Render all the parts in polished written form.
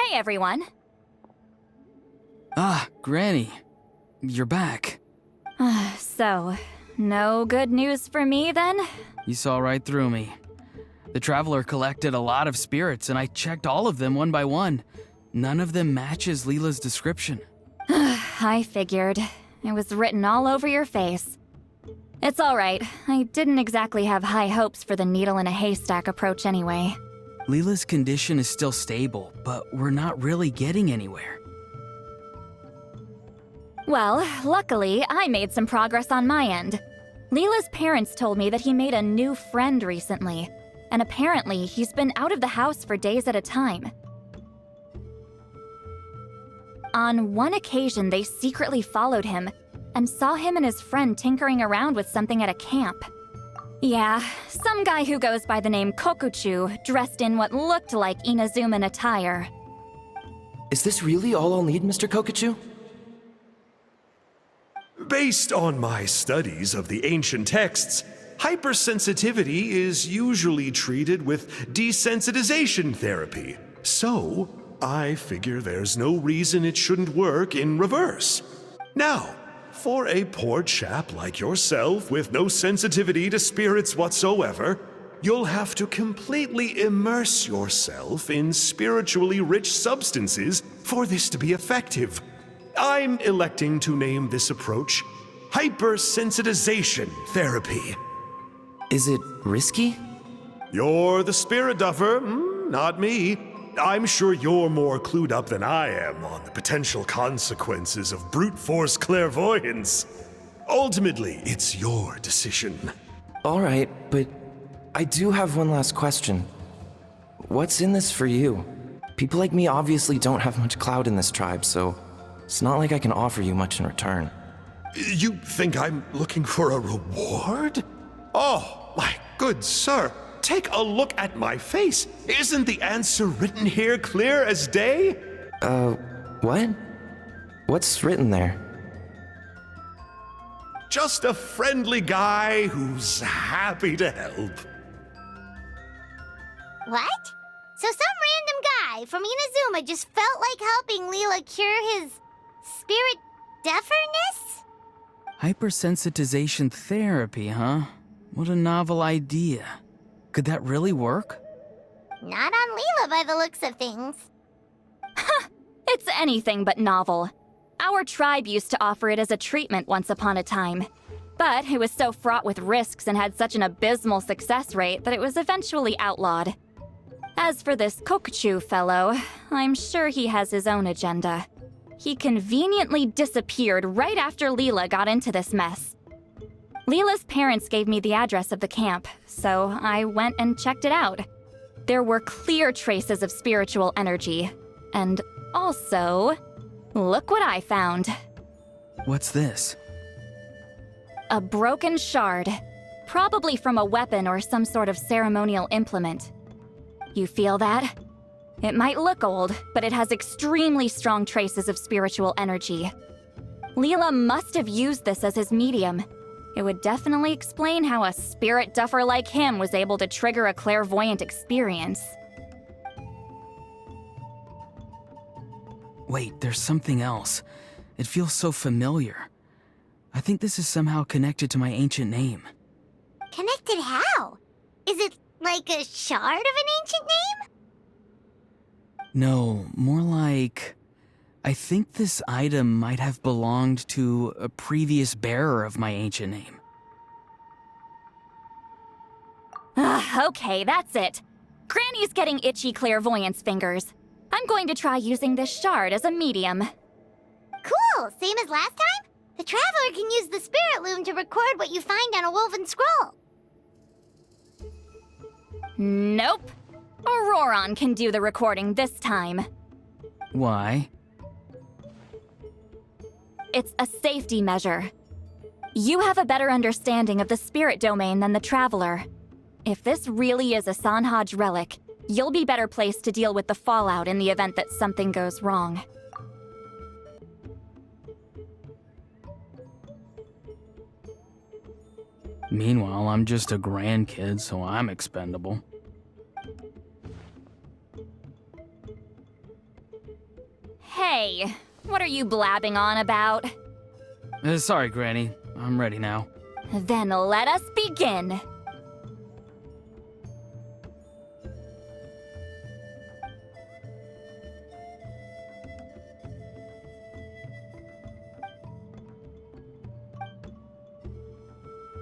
Hey, everyone. Ah, Granny. You're back. So, no good news for me, then? You saw right through me. The Traveler collected a lot of spirits, and I checked all of them one by one. None of them matches Leela's description. I figured. It was written all over your face. It's alright. I didn't exactly have high hopes for the needle in a haystack approach anyway. Leela's condition is still stable, but we're not really getting anywhere. Well, luckily, I made some progress on my end. Leela's parents told me that he made a new friend recently, and apparently he's been out of the house for days at a time. On one occasion, they secretly followed him and saw him and his friend tinkering around with something at a camp. Yeah, some guy who goes by the name Kokuchu, dressed in what looked like Inazuman attire. Is this really all I'll need, Mr. Kokuchu? Based on my studies of the ancient texts, hypersensitivity is usually treated with desensitization therapy. So, I figure there's no reason it shouldn't work in reverse. Now, for a poor chap like yourself with no sensitivity to spirits whatsoever, you'll have to completely immerse yourself in spiritually rich substances for this to be effective. I'm electing to name this approach hypersensitization therapy. Is it risky? You're the spirit duffer, not me. I'm sure you're more clued up than I am on the potential consequences of brute force clairvoyance. Ultimately, it's your decision. All right, but I do have one last question. What's in this for you? People like me obviously don't have much clout in this tribe, so it's not like I can offer you much in return. You think I'm looking for a reward? Oh, my good sir, take a look at my face. Isn't the answer written here clear as day? What? What's written there? Just a friendly guy who's happy to help. What? So some random guy from Inazuma just felt like helping Leela cure his spirit deaferness? Hypersensitization therapy, huh? What a novel idea. Could that really work? Not on Leela by the looks of things. It's anything but novel. Our tribe used to offer it as a treatment once upon a time. But it was so fraught with risks and had such an abysmal success rate that it was eventually outlawed. As for this Kokuchu fellow, I'm sure he has his own agenda. He conveniently disappeared right after Leela got into this mess. Leela's parents gave me the address of the camp, so I went and checked it out. There were clear traces of spiritual energy. And also, look what I found. What's this? A broken shard, probably from a weapon or some sort of ceremonial implement. You feel that? It might look old, but it has extremely strong traces of spiritual energy. Leela must have used this as his medium. It would definitely explain how a spirit duffer like him was able to trigger a clairvoyant experience. Wait, there's something else. It feels so familiar. I think this is somehow connected to my ancient name. Connected how? Is it like a shard of an ancient name? No, more like... I think this item might have belonged to a previous bearer of my ancient name. Okay, that's it. Granny's getting itchy clairvoyance fingers. I'm going to try using this shard as a medium. Cool, same as last time? The Traveler can use the Spirit Loom to record what you find on a woven scroll. Nope. Auroron can do the recording this time. Why? It's a safety measure. You have a better understanding of the spirit domain than the Traveler. If this really is a Sanhaj relic, you'll be better placed to deal with the fallout in the event that something goes wrong. Meanwhile, I'm just a grandkid, so I'm expendable. you blabbing on about? Sorry, Granny. I'm ready now. Then let us begin.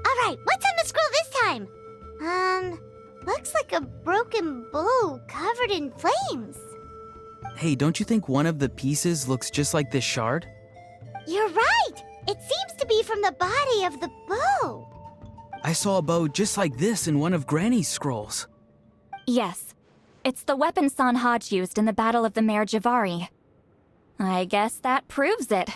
Alright, what's on the scroll this time? Looks like a broken bow covered in flames. Hey, don't you think one of the pieces looks just like this shard? You're right! It seems to be from the body of the bow. I saw a bow just like this in one of Granny's scrolls. Yes, it's the weapon Sanhaj used in the Battle of the Mare Javari. I guess that proves it.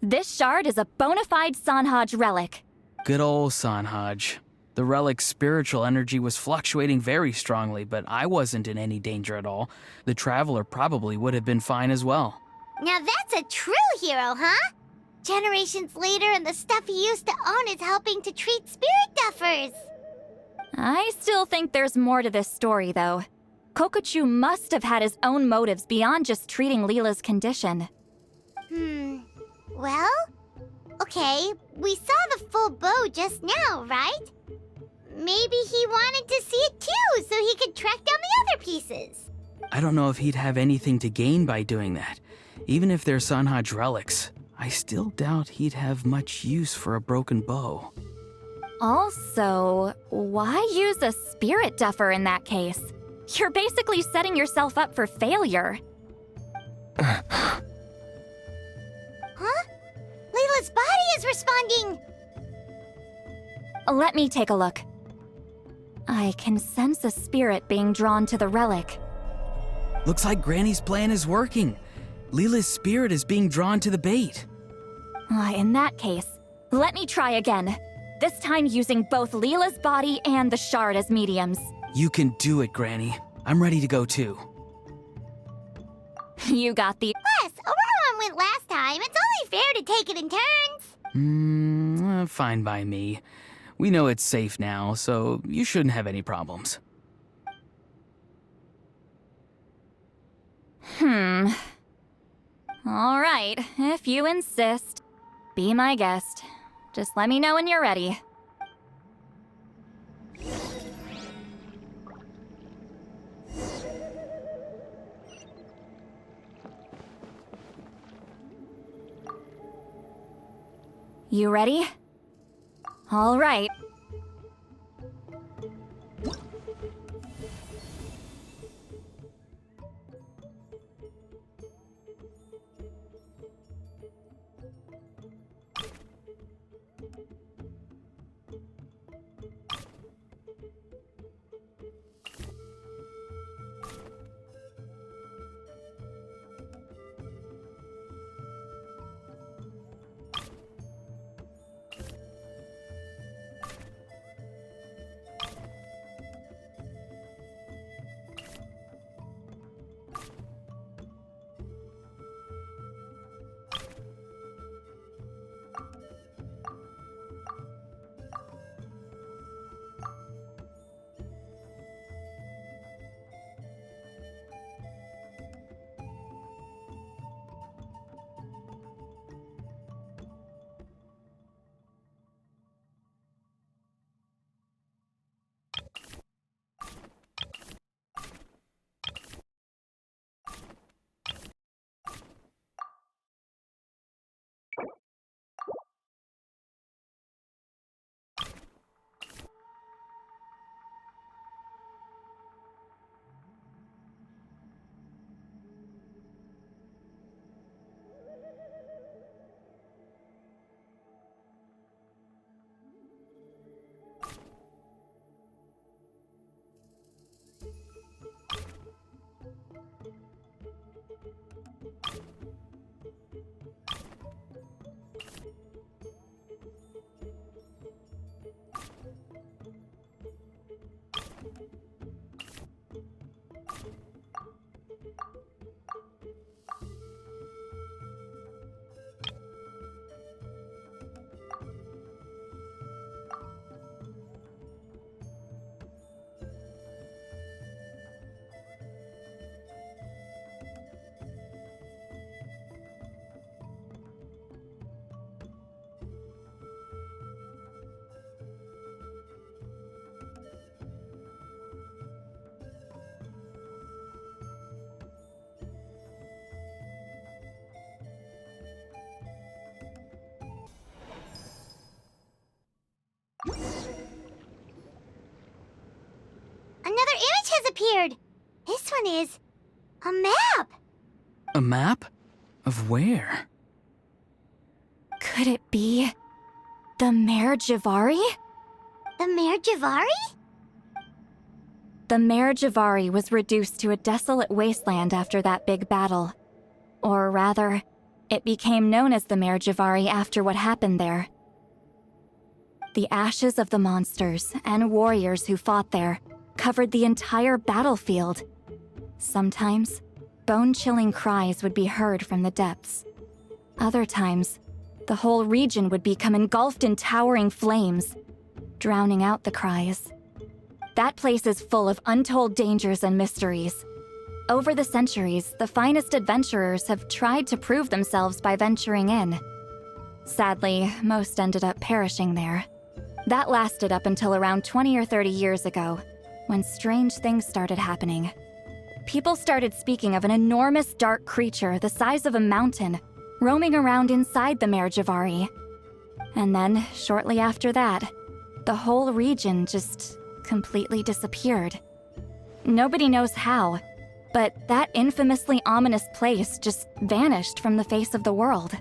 This shard is a bona fide Sanhaj relic. Good old Sanhaj. The relic's spiritual energy was fluctuating very strongly, but I wasn't in any danger at all. The Traveler probably would have been fine as well. Now that's a true hero, huh? Generations later and the stuff he used to own is helping to treat spirit duffers. I still think there's more to this story, though. Kokochu must have had his own motives beyond just treating Leela's condition. Well? Okay, we saw the full bow just now, right? Maybe he wanted to see it too, so he could track down the other pieces. I don't know if he'd have anything to gain by doing that. Even if they're Sanhaj relics, I still doubt he'd have much use for a broken bow. Also, why use a spirit duffer in that case? You're basically setting yourself up for failure. Huh? Leela's body is responding! Let me take a look. I can sense a spirit being drawn to the relic. Looks like Granny's plan is working. Leela's spirit is being drawn to the bait. In that case, let me try again. This time using both Leela's body and the shard as mediums. You can do it, Granny. I'm ready to go too. You got the... Plus, Aurora went last time. It's only fair to take it in turns. Fine by me. We know it's safe now, so you shouldn't have any problems. All right, if you insist. Be my guest. Just let me know when you're ready. You ready? All right. Another image has appeared! This one is a map! A map? Of where? Could it be the Mare Javari? The Mare Javari? The Mare Javari was reduced to a desolate wasteland after that big battle. Or rather, it became known as the Mare Javari after what happened there. The ashes of the monsters and warriors who fought there covered the entire battlefield. Sometimes, bone-chilling cries would be heard from the depths. Other times, the whole region would become engulfed in towering flames, drowning out the cries. That place is full of untold dangers and mysteries. Over the centuries, the finest adventurers have tried to prove themselves by venturing in. Sadly, most ended up perishing there. That lasted up until around 20 or 30 years ago, when strange things started happening. People started speaking of an enormous dark creature the size of a mountain, roaming around inside the Mare Javari. And then, shortly after that, the whole region just completely disappeared. Nobody knows how, but that infamously ominous place just vanished from the face of the world.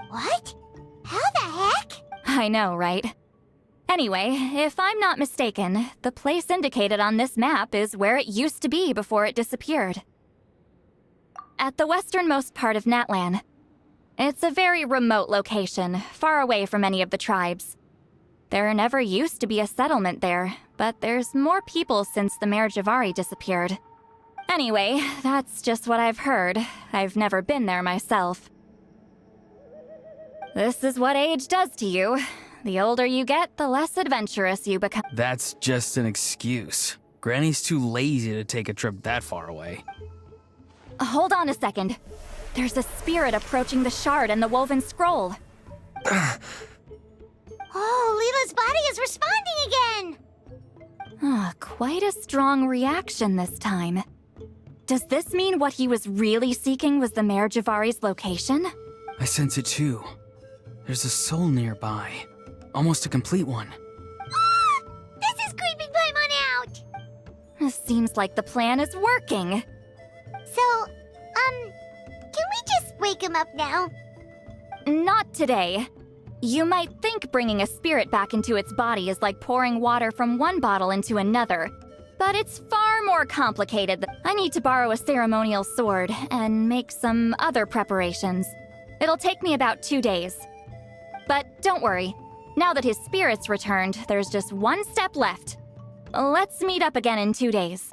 What? How the heck? I know, right? Anyway, if I'm not mistaken, the place indicated on this map is where it used to be before it disappeared. At the westernmost part of Natlan. It's a very remote location, far away from any of the tribes. There never used to be a settlement there, but there's more people since the Mare Javari disappeared. Anyway, that's just what I've heard. I've never been there myself. This is what age does to you. The older you get, the less adventurous you become. That's just an excuse. Granny's too lazy to take a trip that far away. Hold on a second. There's a spirit approaching the shard and the woven scroll. Oh, Leela's body is responding again! Quite a strong reaction this time. Does this mean what he was really seeking was the Mare Javari's location? I sense it too. There's a soul nearby. Almost a complete one. This is creeping Paimon out! Seems like the plan is working. So, can we just wake him up now? Not today. You might think bringing a spirit back into its body is like pouring water from one bottle into another, but it's far more complicated. I need to borrow a ceremonial sword and make some other preparations. It'll take me about 2 days. But don't worry, now that his spirit's returned, there's just one step left. Let's meet up again in 2 days.